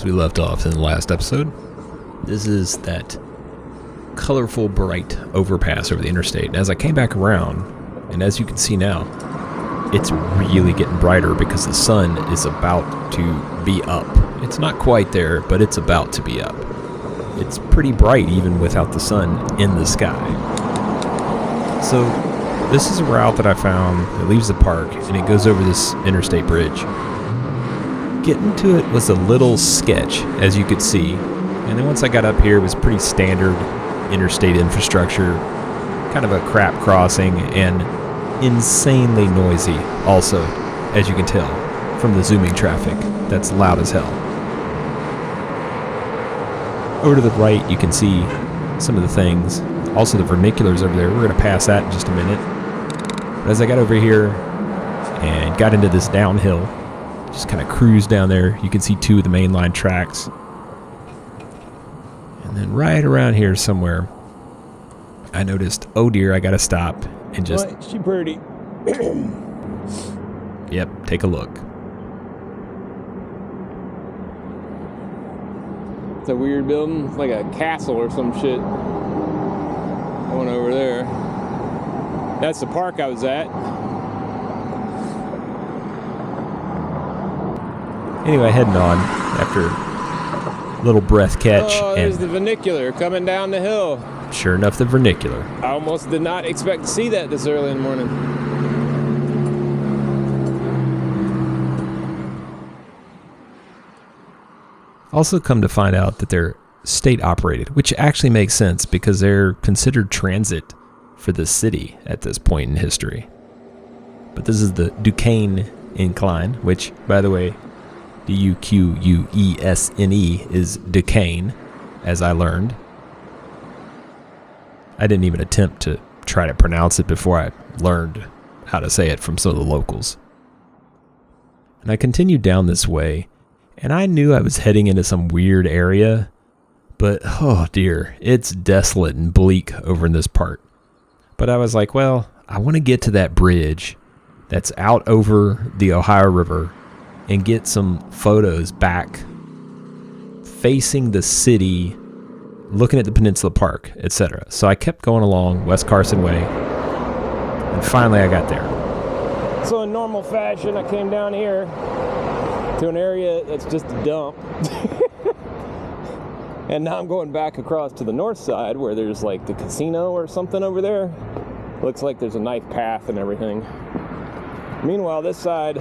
we left off in the last episode. This is that colorful, bright overpass over the interstate. And as I came back around, and as you can see now, it's really getting brighter because the sun is about to be up. It's not quite there, but it's about to be up. It's pretty bright even without the sun in the sky. So this is a route that I found that leaves the park and it goes over this interstate bridge. Getting to it was a little sketch, as you could see. And then once I got up here, it was pretty standard interstate infrastructure, kind of a crap crossing, and insanely noisy also, as you can tell from the zooming traffic. That's loud as hell. Over to the right, you can see some of the things. Also, the Furniculars over there. We're going to pass that in just a minute. But as I got over here and got into this downhill, just kind of cruised down there, you can see two of the mainline tracks. And then right around here somewhere, I noticed, oh dear, I got to stop and just... What? She pretty. Yep, take a look. It's a weird building. It's like a castle or some shit. Going over there. That's the park I was at. Anyway, heading on after a little breath catch. Oh, there's the Funicular coming down the hill. Sure enough, the Furnicular. I almost did not expect to see that this early in the morning. Also come to find out that they're state operated, which actually makes sense because they're considered transit for the city at this point in history. But this is the Duquesne Incline, which, by the way, D-U-Q-U-E-S-N-E is Duquesne, as I learned. I didn't even attempt to try to pronounce it before I learned how to say it from some of the locals. And I continued down this way, and I knew I was heading into some weird area, but oh dear, it's desolate and bleak over in this part. But I was like, well, I want to get to that bridge that's out over the Ohio River and get some photos back facing the city, looking at the Peninsula Park, etc. So I kept going along West Carson Way, and finally I got there. So in normal fashion, I came down here to an area that's just a dump. And now I'm going back across to the north side where there's like the casino or something over there. Looks like there's a nice path and everything. Meanwhile, this side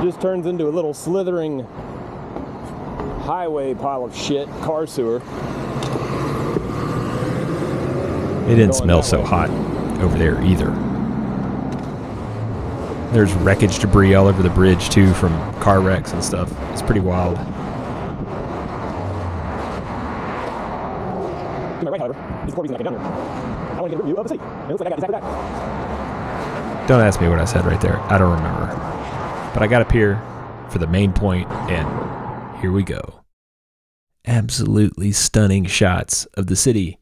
just turns into a little slithering highway pile of shit, car sewer. It didn't smell so hot over there either. There's wreckage debris all over the bridge too from car wrecks and stuff. It's pretty wild. Don't ask me what I said right there. I don't remember. But I got up here for the main point, and here we go. Absolutely stunning shots of the city.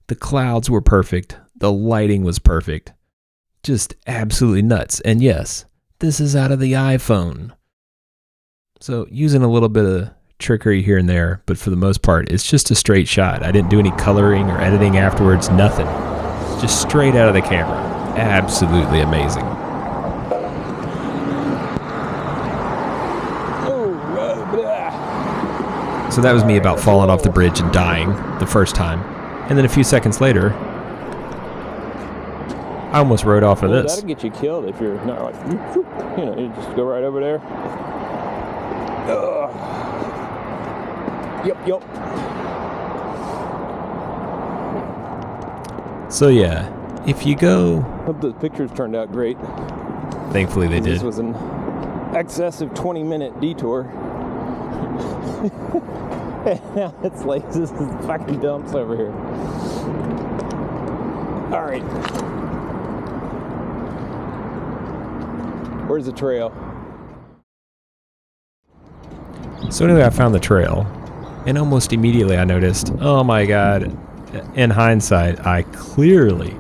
The clouds were perfect. The lighting was perfect. Just absolutely nuts. And yes, this is out of the iPhone. So using a little bit of trickery here and there, but for the most part, it's just a straight shot. I didn't do any coloring or editing afterwards, nothing. Just straight out of the camera. Absolutely amazing. So that was me about falling off the bridge and dying the first time. And then a few seconds later, I almost rode off of this. That'll get you killed if you're not like, you know, you just go right over there. Ugh. Yep. So yeah, if you go... Hope those pictures turned out great. Thankfully they did. This was an excessive 20-minute detour. And now it's like, this is fucking dumps over here. Alright. Where's the trail? So anyway, I found the trail, and almost immediately I noticed, oh my god, in hindsight, I clearly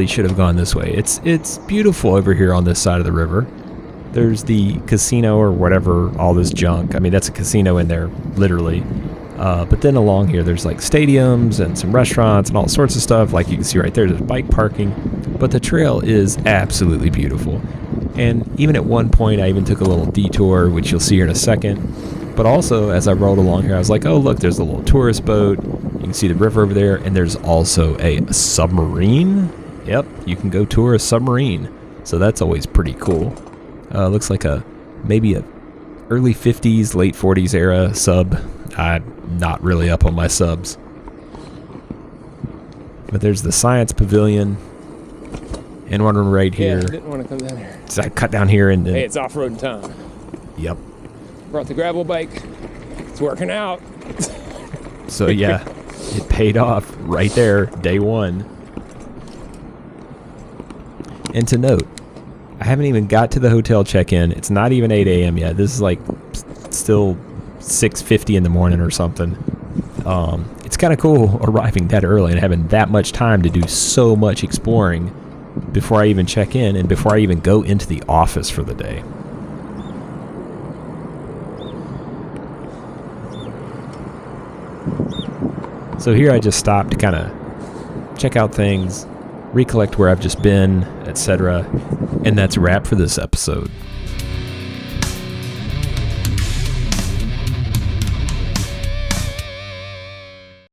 should have gone this way. It's beautiful over here on this side of the river. There's the casino or whatever, all this junk. I mean, that's a casino in there, literally. But then along here, there's like stadiums and some restaurants and all sorts of stuff. Like you can see right there, there's bike parking. But the trail is absolutely beautiful. And even at one point, I even took a little detour, which you'll see here in a second. But also, as I rode along here, I was like, oh, look, there's a little tourist boat. You can see the river over there. And there's also a submarine. Yep, you can go tour a submarine. So that's always pretty cool. Looks like maybe a early 50s, late 40s era sub. I'm not really up on my subs. But there's the Science Pavilion. And one right here. Yeah, I didn't want to come down here. So I cut down here and Hey, it's off-road time. Yep. Brought the gravel bike. It's working out. So yeah, it paid off right there, day one. And to note, I haven't even got to the hotel check-in. It's not even 8 a.m. yet. This is like still 6:50 in the morning or something. It's kind of cool arriving that early and having that much time to do so much exploring before I even check in and before I even go into the office for the day. So here I just stopped to kind of check out things, recollect where I've just been, etc. And that's a wrap for this episode.